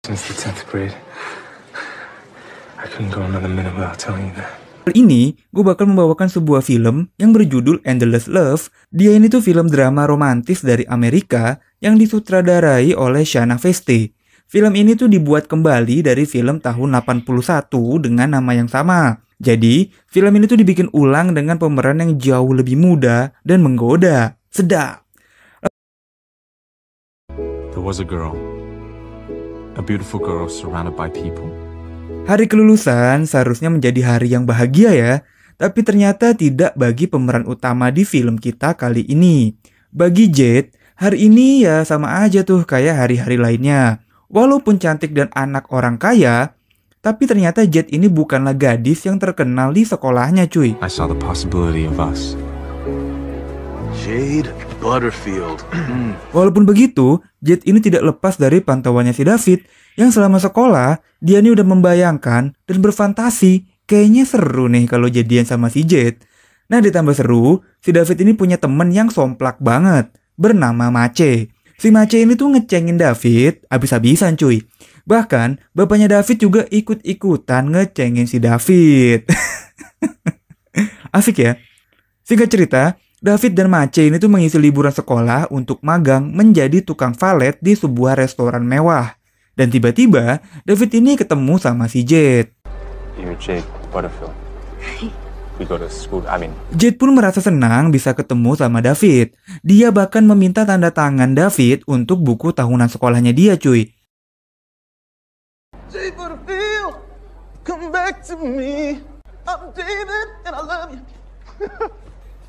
Since the 10th grade, I couldn't go another minute without telling you that. Kali ini, gue bakal membawakan sebuah film yang berjudul Endless Love. Dia ini tuh film drama romantis dari Amerika yang disutradarai oleh Shanna Feste. Film ini tuh dibuat kembali dari film tahun 81 dengan nama yang sama. Jadi, film ini tuh dibikin ulang dengan pemeran yang jauh lebih muda dan menggoda. Sedap! There was a girl. A beautiful girl surrounded by people. Hari kelulusan seharusnya menjadi hari yang bahagia ya, tapi ternyata tidak bagi pemeran utama di film kita kali ini. Bagi Jade, hari ini ya sama aja tuh kayak hari-hari lainnya. Walaupun cantik dan anak orang kaya, tapi ternyata Jade ini bukanlah gadis yang terkenal di sekolahnya cuy. I saw the possibility of us. Jade Butterfield. Walaupun begitu, Jade ini tidak lepas dari pantauannya si David, yang selama sekolah, dia ini udah membayangkan dan berfantasi, kayaknya seru nih kalau jadian sama si Jade. Nah ditambah seru, si David ini punya temen yang somplak banget, bernama Mace. Si Mace ini tuh ngecengin David, abis-abisan cuy. Bahkan, bapaknya David juga ikut-ikutan ngecengin si David. Asik ya? Singkat cerita, David dan Mace ini tuh mengisi liburan sekolah untuk magang menjadi tukang valet di sebuah restoran mewah. Dan tiba-tiba, David ini ketemu sama si Jade. You're Jade Butterfield. We go to school. Jade pun merasa senang bisa ketemu sama David. Dia bahkan meminta tanda tangan David untuk buku tahunan sekolahnya dia cuy. Jade Butterfield, come back to me. I'm David and I love you.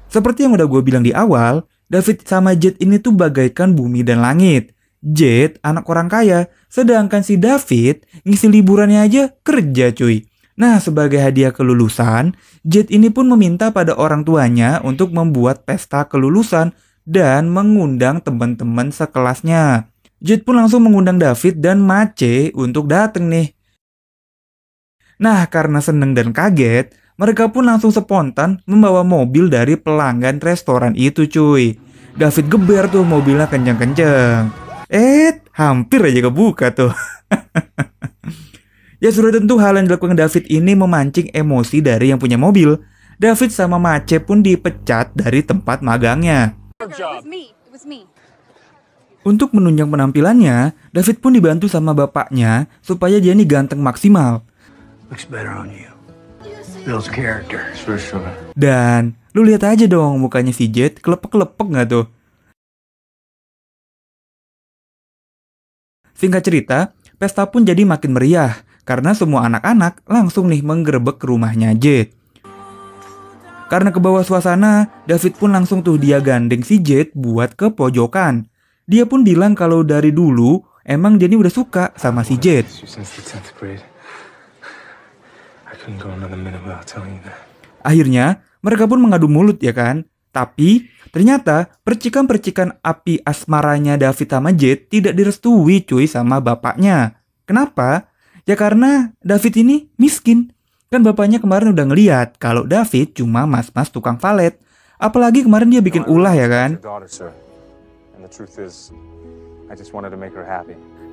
Seperti yang udah gue bilang di awal, David sama Jade ini tuh bagaikan bumi dan langit. Jade anak orang kaya, sedangkan si David ngisi liburannya aja kerja cuy. Nah sebagai hadiah kelulusan, Jade ini pun meminta pada orang tuanya untuk membuat pesta kelulusan dan mengundang teman-teman sekelasnya. Jade pun langsung mengundang David dan Mace untuk dateng nih. Nah karena seneng dan kaget, mereka pun langsung spontan membawa mobil dari pelanggan restoran itu cuy. David geber tuh mobilnya kenceng-kenceng. Hampir aja kebuka tuh. Ya sudah tentu hal yang dilakukan David ini memancing emosi dari yang punya mobil. David sama Mace pun dipecat dari tempat magangnya. Untuk menunjang penampilannya, David pun dibantu sama bapaknya supaya dia ini ganteng maksimal. Looks better on you. Builds character. For sure. Dan lu lihat aja dong mukanya si Jade kelepek-kelepek nggak tuh? Singkat cerita, pesta pun jadi makin meriah karena semua anak-anak langsung nih menggerebek ke rumahnya Jade. Karena ke bawah suasana, David pun langsung tuh dia gandeng si Jade buat ke pojokan. Dia pun bilang kalau dari dulu emang dia ini udah suka sama si Jade. Since the 10th grade, I couldn't go another minute without telling you that. Akhirnya, mereka pun mengadu mulut ya kan? Tapi, ternyata percikan-percikan api asmaranya David sama Jade tidak direstui cuy sama bapaknya. Kenapa? Ya karena David ini miskin. Kan bapaknya kemarin udah ngeliat kalau David cuma mas-mas tukang valet. Apalagi kemarin dia bikin ulah ya kan?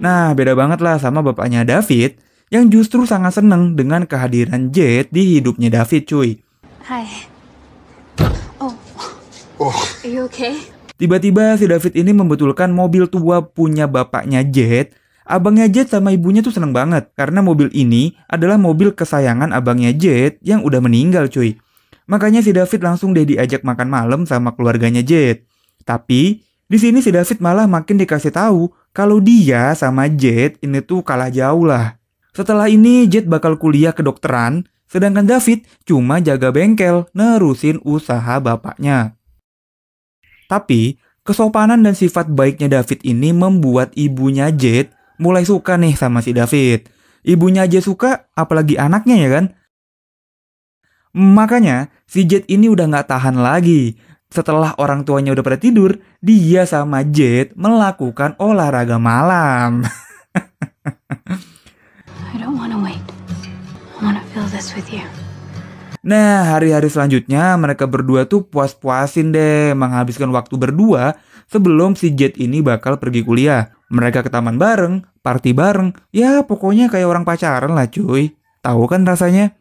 Nah, beda banget lah sama bapaknya David yang justru sangat seneng dengan kehadiran Jade di hidupnya David cuy. Hi. Are you okay? Tiba-tiba si David ini membetulkan mobil tua punya bapaknya Jade. Abangnya Jade sama ibunya tuh seneng banget karena mobil ini adalah mobil kesayangan abangnya Jade yang udah meninggal cuy. Makanya si David langsung deh diajak makan malam sama keluarganya Jade. Tapi di sini si David malah makin dikasih tahu kalau dia sama Jade ini tuh kalah jauh lah. Setelah ini Jade bakal kuliah kedokteran, sedangkan David cuma jaga bengkel nerusin usaha bapaknya. Tapi, kesopanan dan sifat baiknya David ini membuat ibunya Jade mulai suka nih sama si David. Ibunya aja suka, apalagi anaknya ya kan? Makanya, si Jade ini udah gak tahan lagi. Setelah orang tuanya udah pada tidur, dia sama Jade melakukan olahraga malam. I don't wanna wait. I wanna feel this with you. Nah, hari-hari selanjutnya mereka berdua tuh puas-puasin deh menghabiskan waktu berdua sebelum si Jade ini bakal pergi kuliah. Mereka ke taman bareng, party bareng. Ya pokoknya kayak orang pacaran lah cuy. Tahu kan rasanya?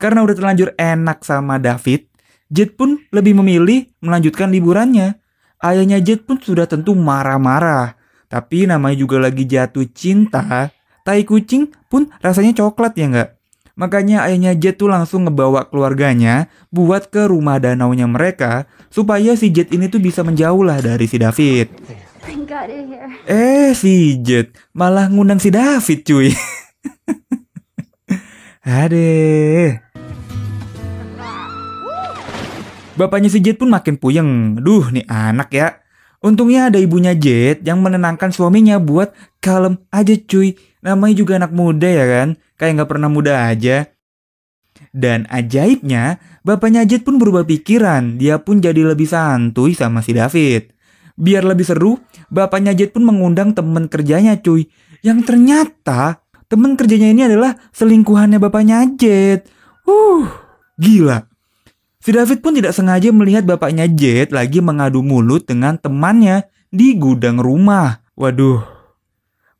Karena udah terlanjur enak sama David, Jet pun lebih memilih melanjutkan liburannya. Ayahnya Jet pun sudah tentu marah-marah. Tapi namanya juga lagi jatuh cinta. Tai kucing pun rasanya coklat ya nggak? Makanya ayahnya Jet tuh langsung ngebawa keluarganya buat ke rumah danaunya mereka supaya si Jet ini tuh bisa menjauh lah dari si David. Thank God you're here. Si Jet malah ngundang si David cuy. Adeh. Bapaknya si Jet pun makin puyeng. Duh nih anak ya. Untungnya ada ibunya Jet yang menenangkan suaminya buat kalem aja cuy. Namanya juga anak muda ya kan. Kayak gak pernah muda aja. Dan ajaibnya, bapaknya Jet pun berubah pikiran. Dia pun jadi lebih santuy sama si David. Biar lebih seru, bapaknya Jet pun mengundang temen kerjanya cuy. Yang ternyata temen kerjanya ini adalah selingkuhannya bapaknya Jet. Gila. Si David pun tidak sengaja melihat bapaknya Jet lagi mengadu mulut dengan temannya di gudang rumah. Waduh.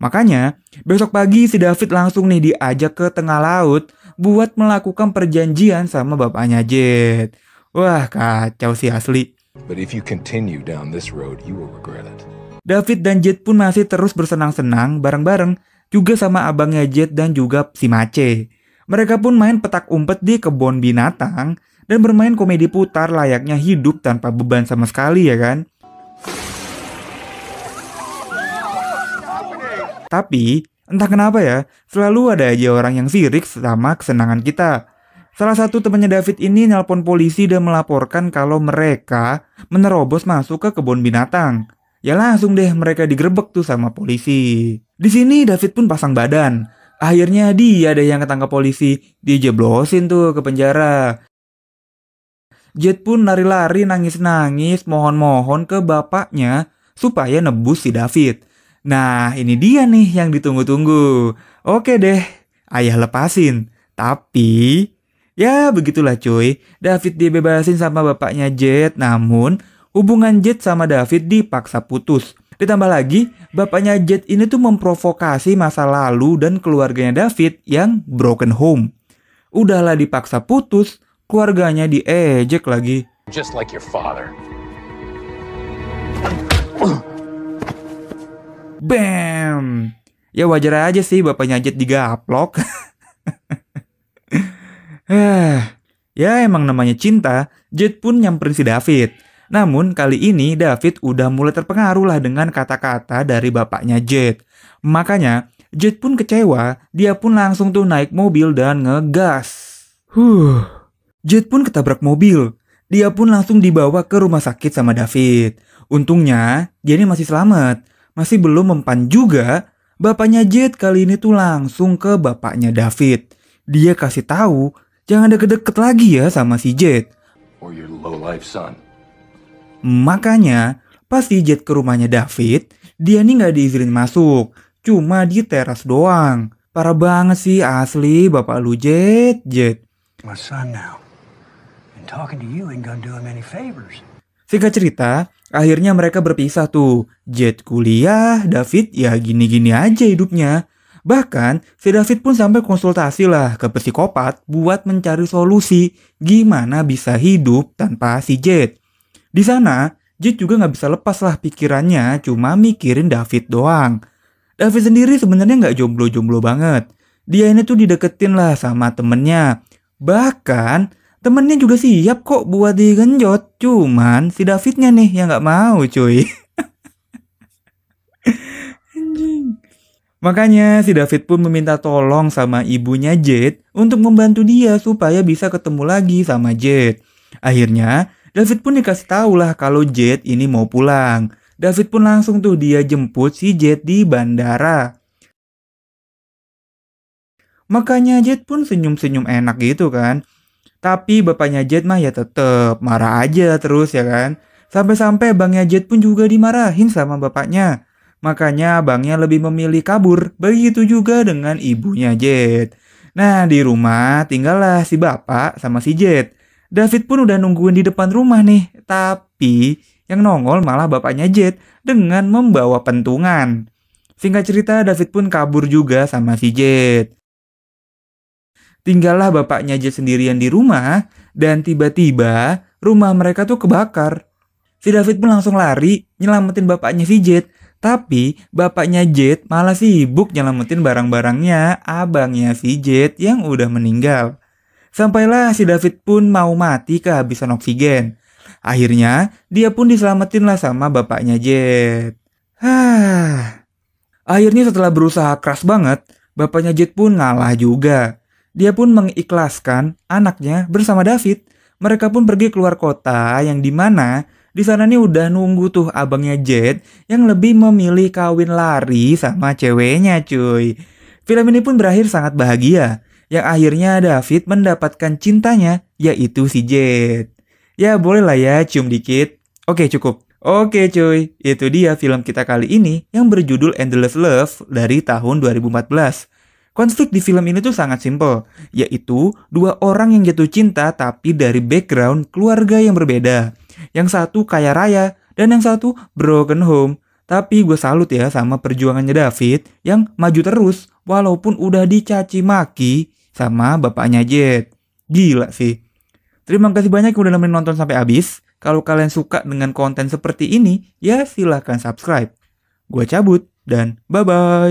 Makanya, besok pagi si David langsung nih diajak ke tengah laut buat melakukan perjanjian sama bapaknya Jet. Wah, kacau sih asli. But if you continue down this road, you will regret it. David dan Jet pun masih terus bersenang-senang bareng-bareng juga sama abangnya Jet dan juga si Mace. Mereka pun main petak umpet di kebun binatang dan bermain komedi putar layaknya hidup tanpa beban sama sekali ya kan. Tapi entah kenapa ya, selalu ada aja orang yang sirik sama kesenangan kita. Salah satu temannya David ini nelpon polisi dan melaporkan kalau mereka menerobos masuk ke kebun binatang. Ya langsung deh mereka digerebek tuh sama polisi. Di sini David pun pasang badan. Akhirnya dia deh yang ketangkap polisi, dijeblosin tuh ke penjara. Jet pun lari-lari nangis-nangis mohon-mohon ke bapaknya supaya nebus si David. Nah ini dia nih yang ditunggu-tunggu. Oke deh, ayah lepasin. Tapi ya begitulah cuy, David dibebasin sama bapaknya Jet. Namun hubungan Jet sama David dipaksa putus. Ditambah lagi bapaknya Jet ini tuh memprovokasi masa lalu dan keluarganya David yang broken home. Udahlah dipaksa putus, keluarganya diejek lagi. Just like your father. Bam! Ya wajar aja sih bapaknya Jet digaplok. Ya emang namanya cinta, Jet pun nyamperin si David. Namun kali ini David udah mulai terpengaruh lah dengan kata-kata dari bapaknya Jet. Makanya Jet pun kecewa, dia pun langsung tuh naik mobil dan ngegas. Jet pun ketabrak mobil. Dia pun langsung dibawa ke rumah sakit sama David. Untungnya dia ini masih selamat. Masih belum mempan juga. Bapaknya Jet kali ini tuh langsung ke bapaknya David. Dia kasih tahu jangan deket-deket lagi ya sama si Jet. Or your low-life son. Makanya pas si Jet ke rumahnya David, dia nih gak diizinin masuk. Cuma di teras doang. Parah banget sih asli bapak lu Jet. My son now. And talking to you ain't gonna do him any favors. Singkat cerita, akhirnya mereka berpisah tuh. Jet kuliah, David ya gini-gini aja hidupnya. Bahkan, si David pun sampai konsultasi lah ke psikopat buat mencari solusi gimana bisa hidup tanpa si Jet. Di sana, Jet juga nggak bisa lepas lah pikirannya cuma mikirin David doang. David sendiri sebenarnya nggak jomblo-jomblo banget. Dia ini tuh dideketin lah sama temennya. Bahkan, temennya juga siap kok buat digenjot. Cuman si Davidnya nih yang gak mau cuy. Anjing. Makanya si David pun meminta tolong sama ibunya Jet untuk membantu dia supaya bisa ketemu lagi sama Jet. Akhirnya David pun dikasih tahu lah kalau Jet ini mau pulang. David pun langsung tuh dia jemput si Jet di bandara. Makanya Jet pun senyum-senyum enak gitu kan. Tapi bapaknya Jet mah ya tetep marah aja terus ya kan. Sampai-sampai abangnya Jet pun juga dimarahin sama bapaknya. Makanya abangnya lebih memilih kabur. Begitu juga dengan ibunya Jet. Nah di rumah tinggallah si bapak sama si Jet. David pun udah nungguin di depan rumah nih. Tapi yang nongol malah bapaknya Jet dengan membawa pentungan. Singkat cerita, David pun kabur juga sama si Jet. Tinggallah bapaknya Jet sendirian di rumah, dan tiba-tiba rumah mereka tuh kebakar. Si David pun langsung lari nyelamatin bapaknya si Jet. Tapi bapaknya Jet malah sibuk nyelamatin barang-barangnya abangnya si Jet yang udah meninggal. Sampailah si David pun mau mati kehabisan oksigen. Akhirnya dia pun diselamatin lah sama bapaknya Jet. Akhirnya setelah berusaha keras banget, bapaknya Jet pun ngalah juga. Dia pun mengikhlaskan anaknya bersama David. Mereka pun pergi keluar kota yang dimana di sana nih udah nunggu tuh abangnya Jet yang lebih memilih kawin lari sama ceweknya cuy. Film ini pun berakhir sangat bahagia, yang akhirnya David mendapatkan cintanya, yaitu si Jet. Ya boleh lah ya cium dikit. Oke cukup. Oke cuy, itu dia film kita kali ini yang berjudul Endless Love dari tahun 2014. Konflik di film ini tuh sangat simpel, yaitu dua orang yang jatuh cinta tapi dari background keluarga yang berbeda. Yang satu kaya raya dan yang satu broken home. Tapi gue salut ya sama perjuangannya David yang maju terus walaupun udah dicaci maki sama bapaknya Jet. Gila sih. Terima kasih banyak yang udah nemenin nonton sampai habis. Kalau kalian suka dengan konten seperti ini, ya silahkan subscribe. Gue cabut dan bye-bye.